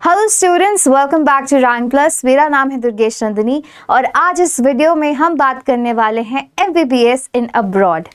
Hello students, welcome back to rank plus. मेरा नाम है दुर्गेश नंदिनी और आज इस वीडियो में हम बात करने वाले हैं MBBS इन अब्रॉड।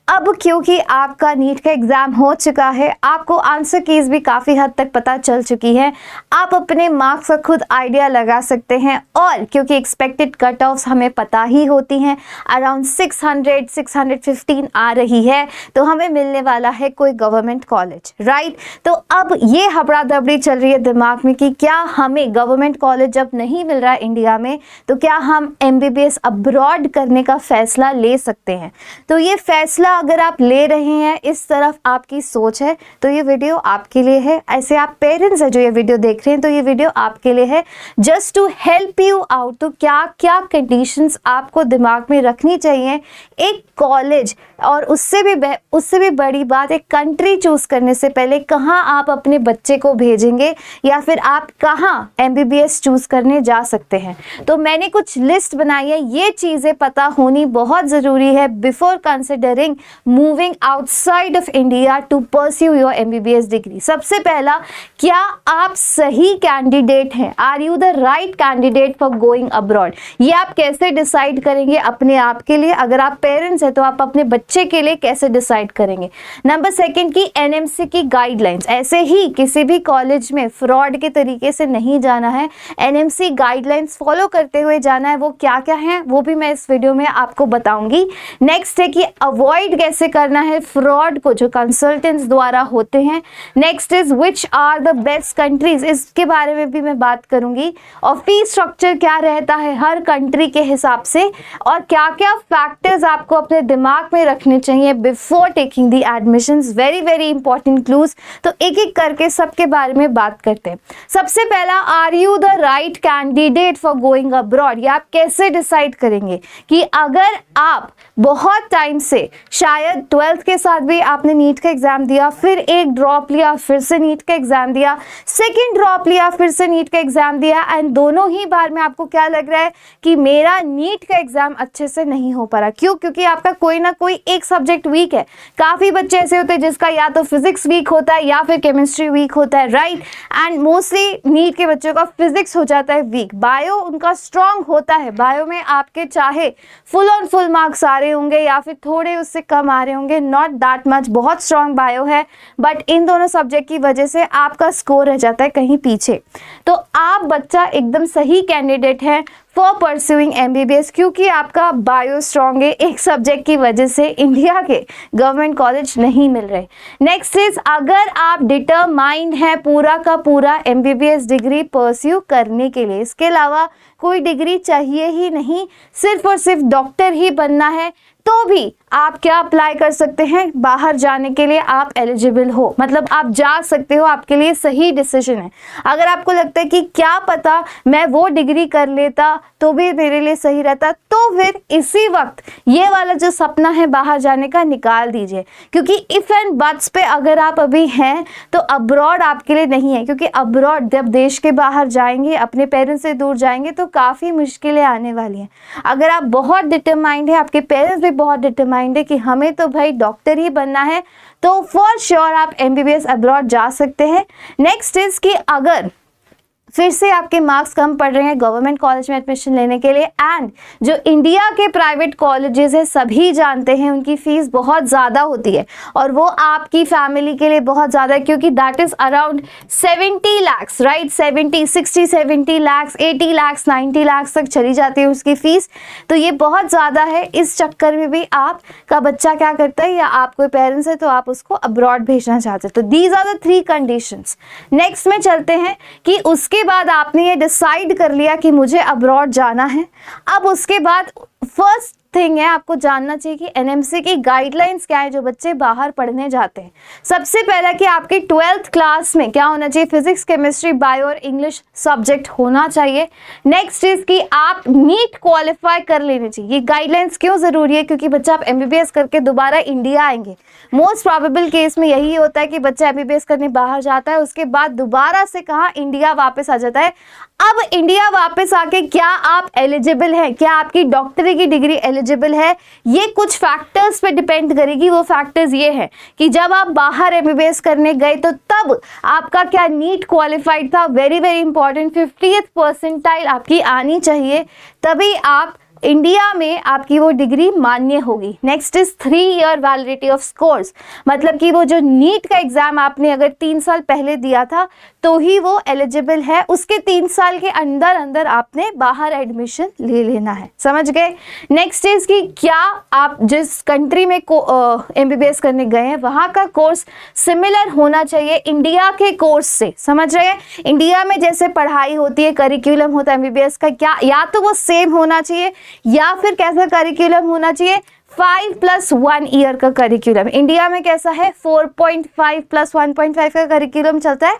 अब क्योंकि आपका नीट का एग्ज़ाम हो चुका है, आपको आंसर कीज़ भी काफ़ी हद तक पता चल चुकी है, आप अपने मार्क्स का खुद आइडिया लगा सकते हैं। और क्योंकि एक्सपेक्टेड कट ऑफ्स हमें पता ही होती हैं, अराउंड 600-615 आ रही है, तो हमें मिलने वाला है कोई गवर्नमेंट कॉलेज, राइट। तो अब ये हबड़ा दबड़ी चल रही है दिमाग में कि क्या हमें गवर्नमेंट कॉलेज जब नहीं मिल रहा है इंडिया में, तो क्या हम MBBS अब्रॉड करने का फ़ैसला ले सकते हैं। तो ये फ़ैसला अगर आप ले रहे हैं, इस तरफ आपकी सोच है, तो ये वीडियो आपके लिए है। ऐसे आप पेरेंट्स हैं जो ये वीडियो देख रहे हैं, तो ये वीडियो आपके लिए है, just to help you out. तो क्या क्या कंडीशंस आपको दिमाग में रखनी चाहिए एक कॉलेज, और उससे भी बड़ी बात, एक कंट्री चूज करने से पहले कहाँ आप अपने बच्चे को भेजेंगे या फिर आप कहाँ MBBS चूज करने जा सकते हैं। तो मैंने कुछ लिस्ट बनाई है, ये चीज़ें पता होनी बहुत ज़रूरी है before considering moving outside of India to pursue your MBBS degree. सबसे पहला, क्या आप सही कैंडिडेट हैं? Are you the right candidate for going abroad? ये आप कैसे डिसाइड करेंगे अपने आप के लिए? अगर आप पेरेंट्स हैं तो आप अपने बच्चे के लिए कैसे डिसाइड करेंगे? नंबर सेकंड की NMC की गाइडलाइंस। ऐसे ही किसी भी कॉलेज में फ्रॉड के तरीके से नहीं जाना है, NMC गाइडलाइंस फॉलो करते हुए जाना है। वो क्या क्या है वो भी मैं इस वीडियो में आपको बताऊंगी। नेक्स्ट है कि अवॉइड कैसे करना है फ्रॉड को जो कंसल्टेंट्स द्वारा होते हैं। Next is which are the best countries, इसके बारे में भी मैं बात करूंगी। और फी स्ट्रक्चर क्या रहता है हर कंट्री के हिसाब से, और क्या क्या फैक्टर्स आपको अपने दिमाग में रखने चाहिए before taking the admissions. Very very important clues. तो एक एक करके सबके बारे में बात करते हैं। सबसे पहला, are you the right candidate for going abroad? ये आप कैसे डिसाइड करेंगे कि अगर आप बहुत टाइम से, शायद 12th के साथ भी आपने नीट का एग्जाम दिया, फिर एक ड्रॉप लिया, फिर से नीट का एग्जाम दिया, सेकंड ड्रॉप लिया, फिर से नीट का एग्जाम दिया, एंड दोनों ही बार में आपको क्या लग रहा है कि मेरा नीट का एग्जाम अच्छे से नहीं हो पा रहा। क्यों? क्योंकि आपका कोई ना कोई एक सब्जेक्ट वीक है। काफी बच्चे ऐसे होते हैं जिसका या तो फिजिक्स वीक होता है या फिर केमिस्ट्री वीक होता है, राइट। एंड मोस्टली नीट के बच्चों का फिजिक्स हो जाता है वीक। बायो उनका स्ट्रांग होता है, बायो में आपके चाहे फुल ऑन फुल मार्क्स आ रहे होंगे या फिर थोड़े उससे कम आ रहे होंगे, नॉट दैट मच, बहुत स्ट्रांग बायो है, बट इन दोनों सब्जेक्ट की वजह से आपका स्कोर रह जाता है कहीं पीछे। तो आप बच्चा एकदम सही कैंडिडेट है फॉर परस्यूइंग MBBS, क्योंकि आपका बायो स्ट्रॉन्ग है, एक सब्जेक्ट की वजह से इंडिया के गवर्नमेंट कॉलेज नहीं मिल रहे। नेक्स्ट इज, अगर आप डिटरमाइंड है पूरा का पूरा MBBS डिग्री परस्यू करने के लिए, इसके अलावा कोई डिग्री चाहिए ही नहीं, सिर्फ और सिर्फ डॉक्टर ही बनना है, तो भी आप क्या अप्लाई कर सकते हैं? बाहर जाने के लिए आप एलिजिबल हो, मतलब आप जा सकते हो, आपके लिए सही डिसीजन है। अगर आपको लगता है कि क्या पता मैं वो डिग्री कर लेता तो भी मेरे लिए सही रहता, तो फिर इसी वक्त ये वाला जो सपना है बाहर जाने का निकाल दीजिए, क्योंकि इफ एंड बट्स पे अगर आप अभी हैं तो अब्रॉड आपके लिए नहीं है। क्योंकि अब्रॉड जब देश के बाहर जाएंगे, अपने पेरेंट्स से दूर जाएंगे, तो काफ़ी मुश्किलें आने वाली हैं। अगर आप बहुत डिटरमाइंड है, आपके पेरेंट्स भी बहुत डिटरमाइंड है कि हमें तो भाई डॉक्टर ही बनना है, तो फॉर श्योर आप MBBS अब्रॉड जा सकते हैं। नेक्स्ट इज कि अगर फिर से आपके मार्क्स कम पड़ रहे हैं गवर्नमेंट कॉलेज में एडमिशन लेने के लिए, एंड जो इंडिया के प्राइवेट कॉलेजेस है सभी जानते हैं उनकी फीस बहुत ज़्यादा होती है, और वो आपकी फैमिली के लिए बहुत ज़्यादा है, क्योंकि that is around 70 lakhs, right. 60-70 lakhs, 80 lakhs, 90 lakhs तक चली जाती है उसकी फ़ीस। तो ये बहुत ज़्यादा है। इस चक्कर में भी आपका बच्चा क्या करता है, या आप कोई पेरेंट्स है तो आप उसको अब्रॉड भेजना चाहते हैं। तो these are the 3 conditions. Next में चलते हैं कि उसके बाद आपने ये डिसाइड कर लिया कि मुझे अब्रॉड जाना है। अब उसके बाद फर्स्ट थिंग है, आपको जानना चाहिए कि NMC की गाइडलाइंस क्या है जो बच्चे बाहर पढ़ने जाते हैं। सबसे पहला कि आपकी 12th क्लास में क्या होना चाहिए, फिजिक्स, केमिस्ट्री, बायो और इंग्लिश सब्जेक्ट होना चाहिए। नेक्स्ट इज कि आप नीट क्वालिफाई कर लेने चाहिए। ये गाइडलाइंस क्यों ज़रूरी है? क्योंकि बच्चा आप MBBS करके दोबारा इंडिया आएंगे। मोस्ट प्रॉबेबल केस में यही होता है कि बच्चा MBBS करने बाहर जाता है, उसके बाद दोबारा से कहाँ इंडिया वापस आ जाता है। अब इंडिया वापस आके क्या आप एलिजिबल हैं, क्या आपकी डॉक्टरी की डिग्री एलिजिबल है, ये कुछ फैक्टर्स पे डिपेंड करेगी। वो फैक्टर्स ये है कि जब आप बाहर MBBS करने गए तो तब आपका क्या नीट क्वालिफाइड था, very very important, 50th percentile आपकी आनी चाहिए, तभी आप इंडिया में आपकी वो डिग्री मान्य होगी। Next is 3 year validity of scores, मतलब कि वो जो नीट का एग्जाम आपने अगर 3 साल पहले दिया था तो ही वो एलिजिबल है, उसके 3 साल के अंदर अंदर आपने बाहर एडमिशन ले लेना है, समझ गए। नेक्स्ट इज कि क्या आप जिस कंट्री में MBBS करने गए हैं वहाँ का कोर्स सिमिलर होना चाहिए इंडिया के कोर्स से, समझ रहे हैं। इंडिया में जैसे पढ़ाई होती है, करिकुलम होता है MBBS का, क्या या तो वो सेम होना चाहिए या फिर कैसा करिकुलम होना चाहिए, 5+1 ईयर का करिकुलम। इंडिया में कैसा है 4.5 + 1.5 का करिकुलम चलता है,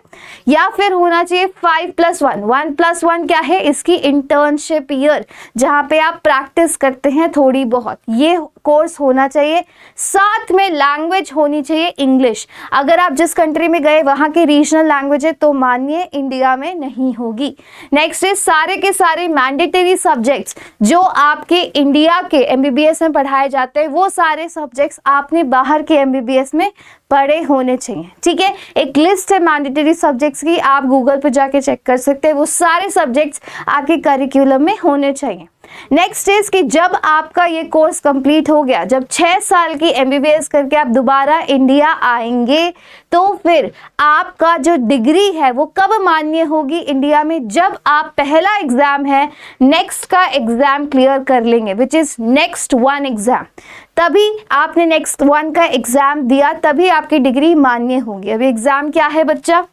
या फिर होना चाहिए 5+1। 1+1 क्या है, इसकी इंटर्नशिप ईयर, जहाँ पे आप प्रैक्टिस करते हैं थोड़ी बहुत, ये कोर्स होना चाहिए। साथ में लैंग्वेज होनी चाहिए इंग्लिश। अगर आप जिस कंट्री में गए वहाँ के रीजनल लैंग्वेज है तो मानिए इंडिया में नहीं होगी। नेक्स्ट इज सारे के सारे मैंडेटरी सब्जेक्ट्स जो आपके इंडिया के MBBS में पढ़ाए जाते हैं, वो सारे सब्जेक्ट्स आपने बाहर के MBBS में पढ़े होने चाहिए, ठीक है। एक लिस्ट है मैंडेटरी सब्जेक्ट्स की, आप गूगल पर जाके चेक कर सकते हैं, वो सारे सब्जेक्ट्स आपके करिकुलम में होने चाहिए। नेक्स्ट इज कि जब आपका ये कोर्स कंप्लीट हो गया, जब 6 साल की MBBS करके आप दोबारा इंडिया आएंगे, तो फिर आपका जो डिग्री है वो कब मान्य होगी इंडिया में, जब आप पहला एग्जाम है नेक्स्ट का एग्जाम क्लियर कर लेंगे, विच इज नेक्स्ट 1 एग्जाम। तभी आपने नेक्स्ट 1 का एग्जाम दिया, तभी आपकी डिग्री मान्य होगी। अभी एग्जाम क्या है बच्चा,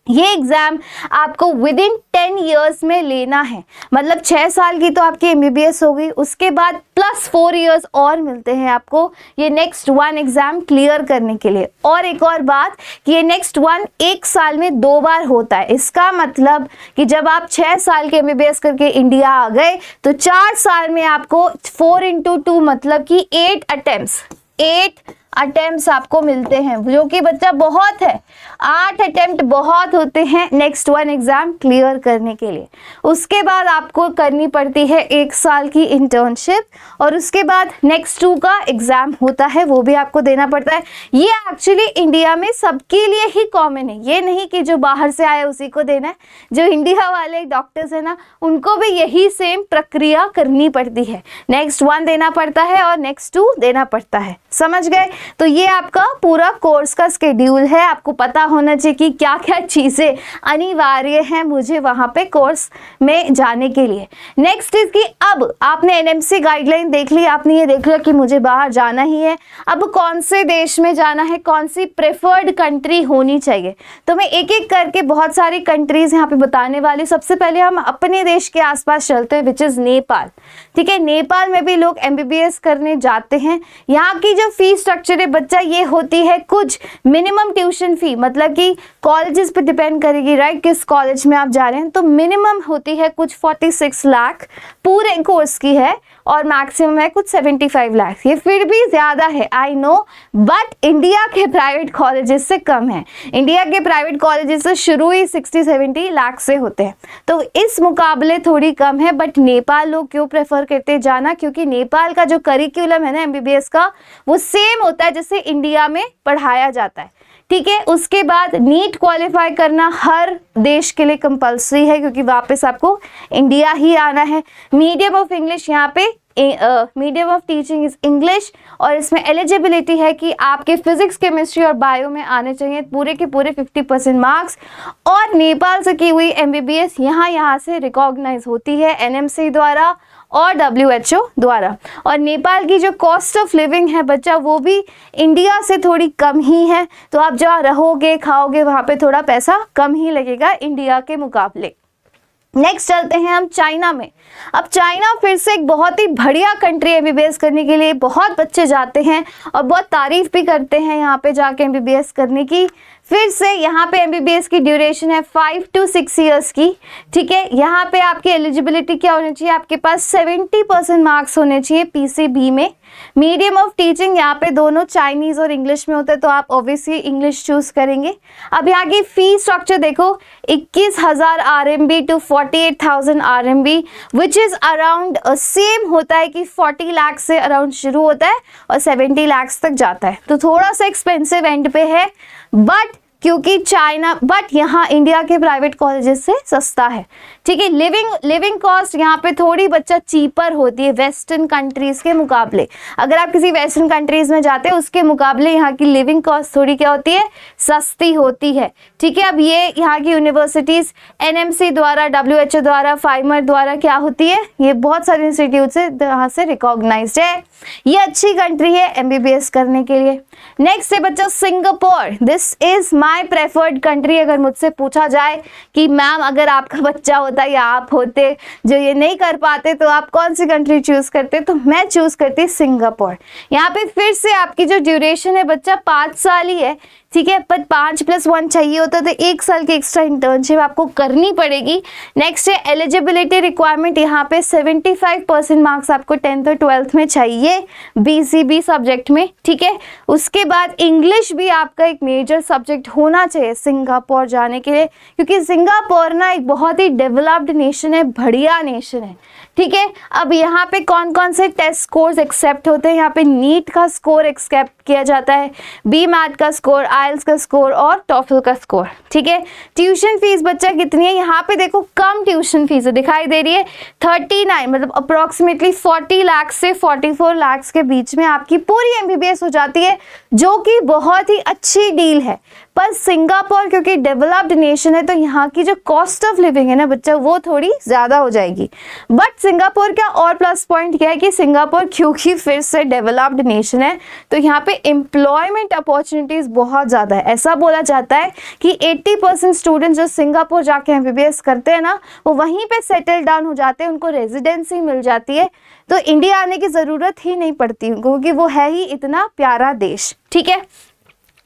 ये एग्जाम आपको विदिन 10 ईयर्स में लेना है, मतलब 6 साल की तो आपकी MBBS हो गई, उसके बाद +4 ईयर्स और मिलते हैं आपको ये नेक्स्ट 1 एग्जाम क्लियर करने के लिए। और एक और बात कि ये नेक्स्ट 1 1 साल में 2 बार होता है। इसका मतलब कि जब आप 6 साल के MBBS करके इंडिया आ गए तो 4 साल में आपको 4 × 2 मतलब कि 8 अटेम्प्ट्स आपको मिलते हैं, जो कि बच्चा बहुत है। 8 अटेम्प्ट बहुत होते हैं नेक्स्ट 1 एग्जाम क्लियर करने के लिए। उसके बाद आपको करनी पड़ती है 1 साल की इंटर्नशिप, और उसके बाद नेक्स्ट 2 का एग्जाम होता है, वो भी आपको देना पड़ता है। ये एक्चुअली इंडिया में सबके लिए ही कॉमन है, ये नहीं कि जो बाहर से आए उसी को देना है। जो इंडिया वाले डॉक्टर्स है ना, उनको भी यही सेम प्रक्रिया करनी पड़ती है, नेक्स्ट 1 देना पड़ता है और नेक्स्ट 2 देना पड़ता है, समझ गए। तो ये आपका पूरा कोर्स का शेड्यूल है, आपको पता होना चाहिए कि क्या क्या चीज़ें अनिवार्य हैं मुझे वहाँ पे कोर्स में जाने के लिए। नेक्स्ट इज कि अब आपने NMC गाइडलाइन देख ली, आपने ये देख लिया कि मुझे बाहर जाना ही है, अब कौन से देश में जाना है, कौन सी प्रेफर्ड कंट्री होनी चाहिए। तो मैं एक एक करके बहुत सारी कंट्रीज यहाँ पे बताने वाली। सबसे पहले हम अपने देश के आसपास चलते हैं, विच इज़ नेपाल, ठीक है। नेपाल में भी लोग MBBS करने जाते हैं। यहाँ की जो फीस स्ट्रक्चर है बच्चा ये होती है कुछ मिनिमम ट्यूशन फी, मतलब कि कॉलेजेस पे डिपेंड करेगी, राइट, किस कॉलेज में आप जा रहे हैं। तो मिनिमम होती है कुछ 46 लाख पूरे कोर्स की है, और मैक्सिमम है कुछ 75 लाख। ये फिर भी ज़्यादा है, आई नो, बट इंडिया के प्राइवेट कॉलेजेस से कम है। इंडिया के प्राइवेट कॉलेजेस से शुरू ही 60-70 लाख से होते हैं, तो इस मुकाबले थोड़ी कम है। बट नेपाल लोग क्यों प्रेफर करते हैं जाना, क्योंकि नेपाल का जो करिकुलम है ना MBBS का, वो सेम होता है जैसे इंडिया में पढ़ाया जाता है, ठीक है। उसके बाद नीट क्वालिफाई करना हर देश के लिए कंपलसरी है, क्योंकि वापस आपको इंडिया ही आना है। मीडियम ऑफ इंग्लिश, यहाँ पे medium of teaching is English, और इसमें एलिजिबिलिटी है कि आपके फिजिक्स, केमिस्ट्री और बायो में आने चाहिए पूरे के पूरे 50% मार्क्स। और नेपाल से की हुई MBBS यहाँ से रिकॉग्नाइज होती है NMC द्वारा और WHO द्वारा। और नेपाल की जो कॉस्ट ऑफ लिविंग है बच्चा, वो भी इंडिया से थोड़ी कम ही है, तो आप जहाँ रहोगे खाओगे वहाँ पे थोड़ा पैसा कम ही लगेगा इंडिया के मुकाबले। नेक्स्ट चलते हैं हम चाइना में। अब चाइना फिर से एक बहुत ही बढ़िया कंट्री MBBS करने के लिए, बहुत बच्चे जाते हैं और बहुत तारीफ भी करते हैं यहाँ पे जाके MBBS करने की। फिर से यहाँ पे MBBS की ड्यूरेशन है 5 to 6 ईयर्स की, ठीक है। यहाँ पे आपकी एलिजिबिलिटी क्या होनी चाहिए, आपके पास 70% मार्क्स होने चाहिए PCB में। मीडियम ऑफ टीचिंग यहाँ पे दोनों चाइनीज और इंग्लिश में होता है, तो आप ऑब्वियसली इंग्लिश चूज करेंगे। अब यहाँ की फी स्ट्रक्चर देखो, 21,000 RMB to 48,000 RMB, which is around same होता है कि 40 लाख से अराउंड शुरू होता है और 70 लाख तक जाता है, तो थोड़ा सा एक्सपेंसिव एंड पे है, बट क्योंकि बट यहाँ इंडिया के प्राइवेट कॉलेजेस से सस्ता है, ठीक है। लिविंग कॉस्ट यहाँ पे थोड़ी बच्चा चीपर होती है वेस्टर्न कंट्रीज के मुकाबले। अगर आप किसी वेस्टर्न कंट्रीज में जाते हैं उसके मुकाबले यहाँ की लिविंग कॉस्ट थोड़ी क्या होती है, सस्ती होती है, ठीक है। अब ये यहाँ की यूनिवर्सिटीज NMC द्वारा, WHO द्वारा, फाइमर द्वारा क्या होती है, ये बहुत सारे इंस्टीट्यूट से यहाँ से रिकॉग्नाइज्ड है। ये अच्छी कंट्री है MBBS करने के लिए। नेक्स्ट है बच्चा Singapore. This is my preferred country. अगर मुझसे पूछा जाए कि मैम अगर आपका बच्चा होता या आप होते जो ये नहीं कर पाते तो आप कौन सी कंट्री चूज करते, तो मैं चूज करती सिंगापुर। यहाँ पे फिर से आपकी जो ड्यूरेशन है बच्चा 5 साल ही है, ठीक है, पर 5+1 चाहिए होता तो 1 साल की एक्स्ट्रा इंटर्नशिप आपको करनी पड़ेगी। नेक्स्ट है एलिजिबिलिटी रिक्वायरमेंट, यहाँ पे 75% मार्क्स आपको 10th और 12th में चाहिए BCB सब्जेक्ट में, ठीक है। उसके बाद इंग्लिश भी आपका एक मेजर सब्जेक्ट होना चाहिए सिंगापुर जाने के लिए, क्योंकि सिंगापुर ना एक बहुत ही डेवलप्ड नेशन है, बढ़िया नेशन है, ठीक है। अब यहाँ पे कौन कौन से टेस्ट स्कोर्स एक्सेप्ट होते हैं, यहाँ पे नीट का स्कोर एक्सेप्ट किया जाता है, BMAT का स्कोर, IELTS का स्कोर और TOEFL का स्कोर, ठीक है। ट्यूशन फीस बच्चा कितनी है, यहाँ पे देखो कम ट्यूशन फीस है, दिखाई दे रही है 39, मतलब अप्रोक्सीमेटली 40 लाख से 44 लाख के बीच में आपकी पूरी MBBS हो जाती है, जो कि बहुत ही अच्छी डील है। पर सिंगापुर क्योंकि डेवलप्ड नेशन है तो यहाँ की जो कॉस्ट ऑफ लिविंग है ना बच्चा वो थोड़ी ज़्यादा हो जाएगी। बट सिंगापुर का और प्लस पॉइंट क्या है कि सिंगापुर क्योंकि फिर से डेवलप्ड नेशन है तो यहाँ पे एम्प्लॉयमेंट अपॉर्चुनिटीज़ बहुत ज़्यादा है। ऐसा बोला जाता है कि 80% स्टूडेंट्स जो सिंगापुर जाके MBBS करते हैं ना वो वहीं पर सेटल डाउन हो जाते हैं, उनको रेजिडेंसी मिल जाती है, तो इंडिया आने की ज़रूरत ही नहीं पड़ती क्योंकि वो है ही इतना प्यारा देश, ठीक है।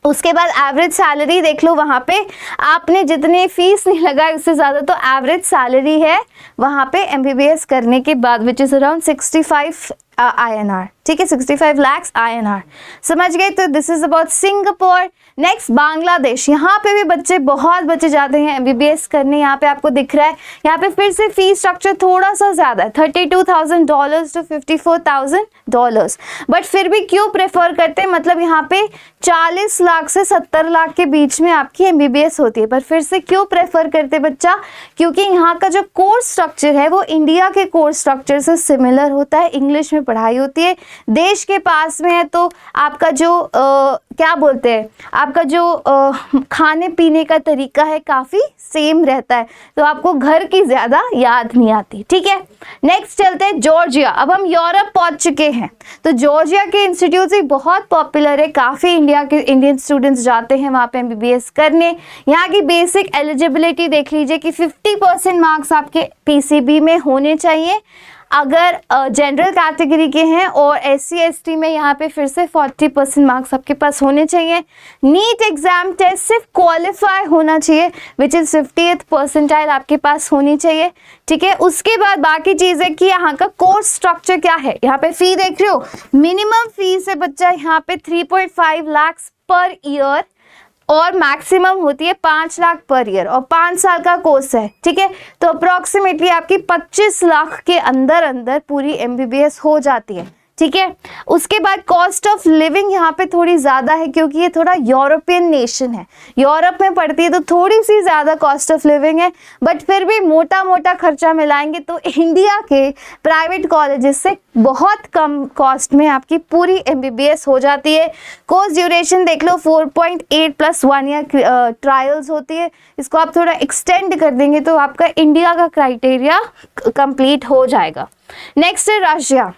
उसके बाद एवरेज सैलरी देख लो, वहाँ पे आपने जितने फीस नहीं लगाई उससे ज़्यादा तो एवरेज सैलरी है वहाँ पे MBBS करने के बाद, विच इज़ अराउंड 65 INR, ठीक है, 65 लाख INR, समझ गए। तो this is about Singapore. Next Bangladesh, यहाँ पे भी बहुत बच्चे जाते हैं MBBS करने। यहाँ पे आपको दिख रहा है, यहाँ पे फिर से फीस स्ट्रक्चर थोड़ा सा ज़्यादा है, $32,000 to $54,000, बट फिर भी क्यों प्रेफर करते हैं, मतलब यहाँ पे 40 लाख से 70 लाख के बीच में आपकी MBBS होती है। पर फिर से क्यों प्रेफर करते बच्चा, क्योंकि यहाँ का जो कोर्स स्ट्रक्चर है वो इंडिया के कोर्स स्ट्रक्चर से सिमिलर होता है, इंग्लिश में पढ़ाई होती है, देश के पास में है, तो आपका जो क्या बोलते हैं, आपका जो खाने पीने का तरीका है काफ़ी सेम रहता है, तो आपको घर की ज़्यादा याद नहीं आती, ठीक है। नेक्स्ट चलते हैं जॉर्जिया। अब हम यूरोप पहुंच चुके हैं, तो जॉर्जिया के इंस्टीट्यूट भी बहुत पॉपुलर है, काफ़ी इंडियन स्टूडेंट्स जाते हैं वहाँ पे MBBS करने। यहाँ की बेसिक एलिजिबिलिटी देख लीजिए कि 50% मार्क्स आपके PCB में होने चाहिए अगर जनरल कैटेगरी के हैं, और SC ST में यहाँ पे फिर से 40% मार्क्स आपके पास होने चाहिए। नीट एग्जाम टेस्ट सिर्फ क्वालिफाई होना चाहिए, विच इज़ 50th परसेंटाइल आपके पास होनी चाहिए, ठीक है। उसके बाद बाकी चीज़ें कि यहाँ का कोर्स स्ट्रक्चर क्या है। यहाँ पे फी देख रहे हो, मिनिमम फीस है बच्चा यहाँ पे 3.5 लाख पर ईयर और मैक्सिमम होती है 5 लाख पर ईयर, और 5 साल का कोर्स है, ठीक है। तो अप्रॉक्सीमेटली आपकी 25 लाख के अंदर पूरी MBBS हो जाती है, ठीक है। उसके बाद कॉस्ट ऑफ लिविंग यहाँ पे थोड़ी ज़्यादा है क्योंकि ये थोड़ा यूरोपियन नेशन है, यूरोप में पड़ती है तो थोड़ी सी ज़्यादा कॉस्ट ऑफ लिविंग है, बट फिर भी मोटा खर्चा मिलाएंगे तो इंडिया के प्राइवेट कॉलेजेस से बहुत कम कॉस्ट में आपकी पूरी MBBS हो जाती है। कोर्स ड्यूरेशन देख लो 4.8 + 1 ईयर ट्रायल्स होती है, इसको आप थोड़ा एक्सटेंड कर देंगे तो आपका इंडिया का क्राइटेरिया कंप्लीट हो जाएगा। नेक्स्ट है Russia.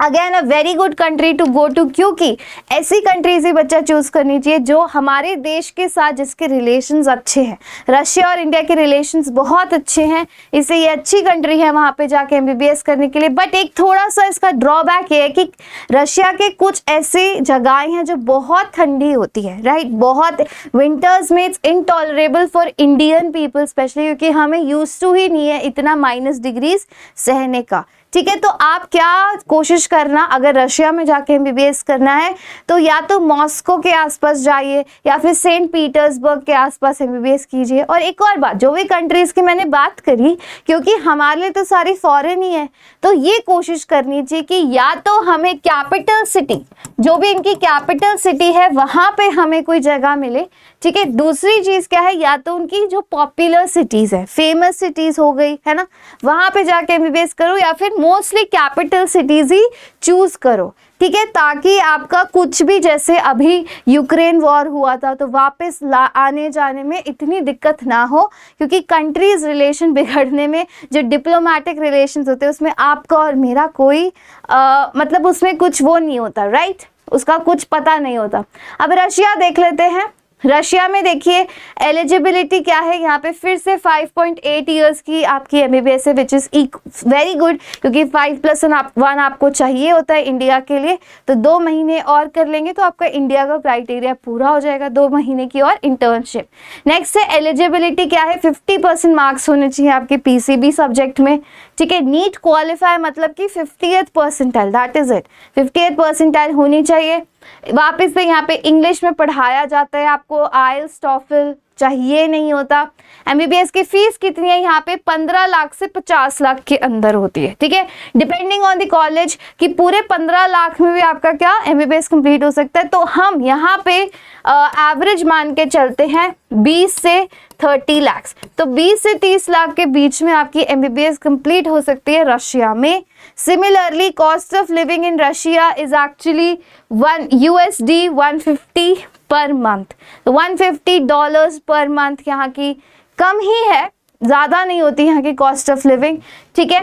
Again a very good country to go to, क्योंकि ऐसी कंट्रीज ही बच्चा चूज करनी चाहिए जो हमारे देश के साथ जिसके रिलेशंस अच्छे हैं। रशिया और इंडिया के रिलेशंस बहुत अच्छे हैं, इससे ये अच्छी कंट्री है वहाँ पे जाके MBBS करने के लिए। बट एक थोड़ा सा इसका ड्रॉबैक ये है कि रशिया के कुछ ऐसी जगहें हैं जो बहुत ठंडी होती है, राइट, बहुत विंटर्स में it's intolerable for Indian people specially, क्योंकि हमें यूज टू ही नहीं है इतना -डिग्रीज सहने का। ठीक है, तो आप क्या कोशिश करना, अगर रशिया में जाके MBBS करना है तो या तो मॉस्को के आसपास जाइए या फिर सेंट पीटर्सबर्ग के आसपास MBBS कीजिए। और एक और बात, जो भी कंट्रीज़ की मैंने बात करी, क्योंकि हमारे लिए तो सारी फॉरेन ही है, तो ये कोशिश करनी चाहिए कि या तो हमें कैपिटल सिटी, जो भी इनकी कैपिटल सिटी है वहाँ पे हमें कोई जगह मिले। ठीक है, दूसरी चीज़ क्या है, या तो उनकी जो पॉपुलर सिटीज़ है, फेमस सिटीज़ हो गई है ना, वहाँ पे जाके MBBS करो, या फिर मोस्टली कैपिटल सिटीज़ ही चूज करो। ठीक है, ताकि आपका कुछ भी, जैसे अभी यूक्रेन वॉर हुआ था, तो वापस आने जाने में इतनी दिक्कत ना हो, क्योंकि कंट्रीज रिलेशन बिगड़ने में जो डिप्लोमेटिक रिलेशंस होते हैं उसमें आपका और मेरा कोई मतलब उसमें कुछ वो नहीं होता, राइट, उसका कुछ पता नहीं होता। अब रशिया देख लेते हैं। रशिया में देखिए एलिजिबिलिटी क्या है, यहाँ पे फिर से 5.8 ईयर्स की आपकी MBBS है, विच इज़ वेरी गुड, क्योंकि 5+1 आपको चाहिए होता है इंडिया के लिए। तो 2 महीने और कर लेंगे तो आपका इंडिया का क्राइटेरिया पूरा हो जाएगा, 2 महीने की और इंटर्नशिप। नेक्स्ट है एलिजिबिलिटी क्या है, 50% मार्क्स होने चाहिए आपके PCB सब्जेक्ट में। ठीक है, नीट क्वालिफाई मतलब कि 50th percentile, that is it, 50th percentile होनी चाहिए। वापस से यहाँ पे इंग्लिश में पढ़ाया जाता है, आपको IELTS TOEFL चाहिए नहीं होता। MBBS की फीस कितनी है यहाँ पे, 15 लाख से 50 लाख के अंदर होती है। ठीक है, डिपेंडिंग ऑन द कॉलेज, कि पूरे 15 लाख में भी आपका क्या MBBS कंप्लीट हो सकता है। तो हम यहाँ पे एवरेज मान के चलते हैं 20 से 30 लाख, तो 20 से 30 लाख के बीच में आपकी MBBS कंप्लीट हो सकती है रशिया में। Similarly cost of living in Russia is actually USD 150 per month, तो $150 पर मंथ यहाँ की कम ही है, ज़्यादा नहीं होती यहाँ की कॉस्ट ऑफ लिविंग। ठीक है,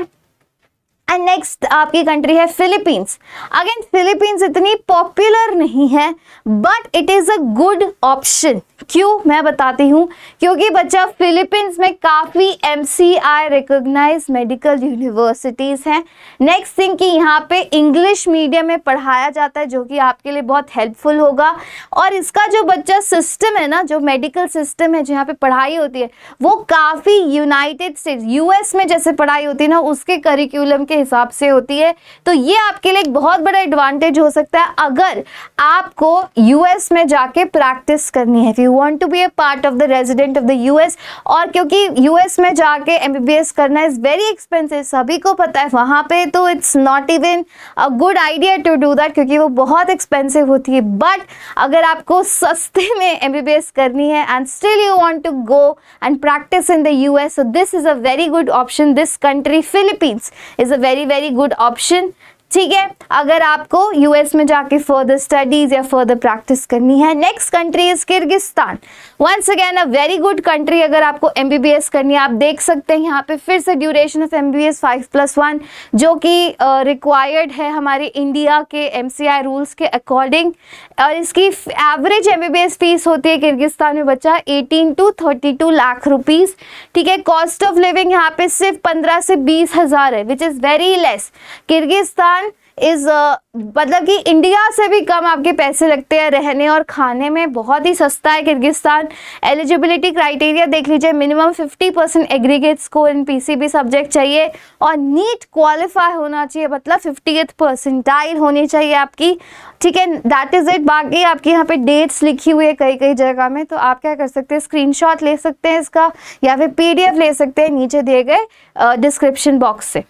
एंड नेक्स्ट आपकी कंट्री है फिलीपींस। अगेन फिलीपींस इतनी पॉपुलर नहीं है, but it is a good option. क्यों, मैं बताती हूँ, क्योंकि बच्चा फिलीपींस में काफ़ी MCI रिकॉग्नाइज मेडिकल यूनिवर्सिटीज़ हैं। नेक्स्ट थिंग कि यहाँ पे इंग्लिश मीडियम में पढ़ाया जाता है, जो कि आपके लिए बहुत हेल्पफुल होगा। और इसका जो बच्चा सिस्टम है ना, जो मेडिकल सिस्टम है जहाँ पे पढ़ाई होती है, वो काफ़ी यूनाइटेड स्टेट्स US में जैसे पढ़ाई होती है ना, उसके करिकुलम के हिसाब से होती है। तो ये आपके लिए एक बहुत बड़ा एडवांटेज हो सकता है अगर आपको US में जाके प्रैक्टिस करनी है, if you want to be a part of the resident of the US। और क्योंकि US में जाके MBBS करना इज वेरी एक्सपेंसिव, सभी को पता है, वहाँ पे तो it's not even a good idea to do that, क्योंकि वो बहुत एक्सपेंसिव होती है। बट अगर आपको सस्ते में MBBS करनी है and still you want to go and practice in the US, so this is a very good option. This country Philippines is a very good option. ठीक है, अगर आपको US में जाके फर्दर स्टडीज या फर्दर प्रैक्टिस करनी है। Next country is Kyrgyzstan. Once again a very good country अगर आपको MBBS करनी है। आप देख सकते हैं यहाँ पे फिर से ड्यूरेशन ऑफ MBBS 5+1, जो कि रिक्वायर्ड है हमारे इंडिया के MCI रूल्स के अकॉर्डिंग। और इसकी एवरेज MBBS फीस होती है किर्गिस्तान में बच्चा 18 to 32 लाख रुपीज़। ठीक है, कॉस्ट ऑफ लिविंग यहाँ पे सिर्फ 15 से 20 हज़ार है, which is very less. Kyrgyzstan is मतलब कि इंडिया से भी कम आपके पैसे लगते हैं, रहने और खाने में बहुत ही सस्ता है किर्गिस्तान। एलिजिबिलिटी क्राइटेरिया देख लीजिए, minimum 50% aggregate score in PCB subject चाहिए और नीट क्वालिफाई होना चाहिए, मतलब 50th परसेंटाइल होनी चाहिए आपकी। ठीक है, दैट इज इट। बाकी आपकी यहाँ पे डेट्स लिखी हुई है कई कई जगह में, तो आप क्या कर सकते हैं, स्क्रीनशॉट ले सकते हैं इसका या फिर PDF ले सकते हैं नीचे दिए गए डिस्क्रिप्शन बॉक्स से।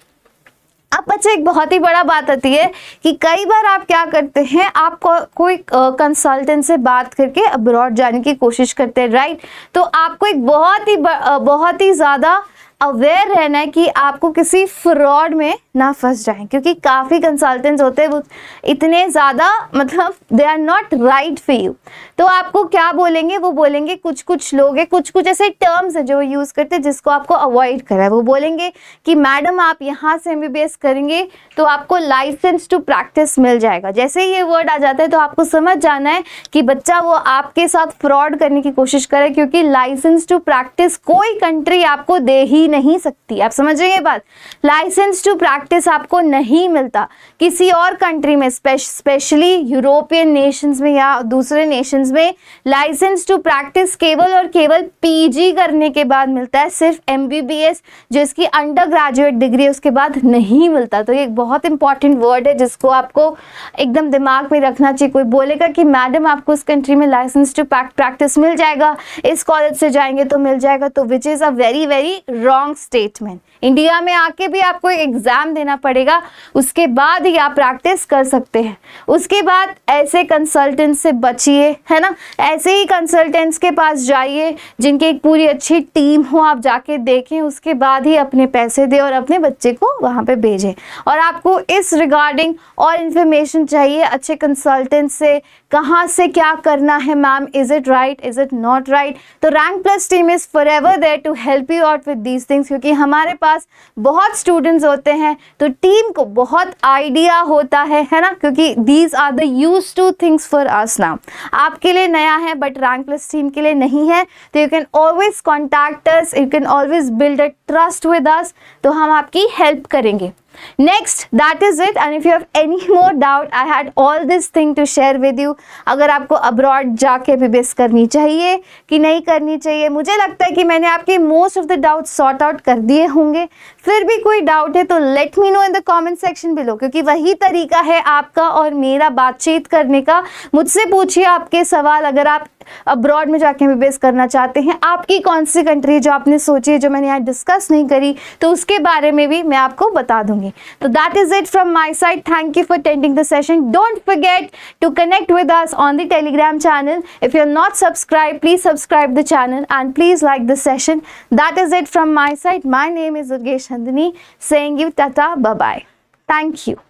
अब बच्चे एक बहुत ही बड़ा बात आती है कि कई बार आप क्या करते हैं, आप कोई कंसल्टेंट से बात करके अब्रॉड जाने की कोशिश करते हैं, राइट। तो आपको एक बहुत ही ज़्यादा अवेयर रहना है कि आपको किसी फ्रॉड में ना फंस जाएं, क्योंकि काफ़ी कंसल्टेंट्स होते हैं वो इतने ज़्यादा मतलब they are not right for you. तो आपको क्या बोलेंगे, वो बोलेंगे कुछ लोग हैं, कुछ ऐसे टर्म्स हैं जो वो यूज़ करते हैं जिसको आपको अवॉइड करा है। वो बोलेंगे कि मैडम आप यहाँ से MBBS करेंगे तो आपको लाइसेंस टू प्रैक्टिस मिल जाएगा। जैसे ही ये वर्ड आ जाता है तो आपको समझ जाना है कि बच्चा वो आपके साथ फ्रॉड करने की कोशिश करे, क्योंकि लाइसेंस टू प्रैक्टिस कोई कंट्री आपको दे ही नहीं सकती। आप समझ रहे हैं ये बात? लाइसेंस टू प्रैक्टिस आपको नहीं मिलता किसी और कंट्री में, स्पेशली यूरोपियन नेशंस में या दूसरे नेशंस में लाइसेंस टू प्रैक्टिस केवल और केवल PG करने के बाद मिलता है। सिर्फ MBBS जो इसकी अंडर ग्रेजुएट डिग्री है उसके बाद नहीं मिलता। तो ये एक बहुत इंपॉर्टेंट वर्ड है जिसको आपको एकदम दिमाग में रखना चाहिए। कोई बोलेगा कि मैडम आपको इस कंट्री में लाइसेंस टू प्रैक्टिस मिल जाएगा, इस कॉलेज से जाएंगे तो मिल जाएगा, तो which is a very very wrong statement. India में आके भी आपको एक एग्ज़ाम देना पड़ेगा, उसके बाद ही आप प्रैक्टिस कर सकते हैं। उसके बाद ऐसे कंसल्टेंट से बचिए, है ना। ऐसे ही कंसल्टेंट्स के पास जाइए जिनकी एक पूरी अच्छी टीम हो, आप जाके देखें, उसके बाद ही अपने पैसे दें और अपने बच्चे को वहाँ पे भेजें। और आपको इस रिगार्डिंग और इन्फॉर्मेशन चाहिए अच्छे कंसल्टेंट से, कहाँ से क्या करना है ma'am, is it right, is it not right, तो rank plus team is forever there to help you out with these things. क्योंकि हमारे पास बहुत स्टूडेंट्स होते हैं तो टीम को बहुत आइडिया होता है ना, क्योंकि these are the used to things for us now. आपके लिए नया है बट रैंक प्लस टीम के लिए नहीं है, तो you can always contact us, you can always build a trust with us, तो हम आपकी हेल्प करेंगे। Next, that is it, and if you have any more doubt, I had all this thing to share with you। अगर आपको abroad जाके MBBS करनी चाहिए कि नहीं करनी चाहिए, मुझे लगता है कि मैंने आपके most of the doubt sort out कर दिए होंगे। फिर भी कोई डाउट है तो let me know in the comment section below, क्योंकि वही तरीका है आपका और मेरा बातचीत करने का। मुझसे पूछिए आपके सवाल, अगर आप अब्रॉड में जाके MBBS करना चाहते हैं, आपकी कौन सी कंट्री जो आपने सोची है जो मैंने यहाँ डिस्कस नहीं करी, तो उसके बारे में भी मैं आपको बता दूंगी। So that is it from my side. Thank you for attending the session. Don't forget to connect with us on the Telegram channel. If you're not subscribed, please subscribe the channel and please like the session. That is it from my side. My name is Durgesh Nandini saying you tata bye bye. Thank you.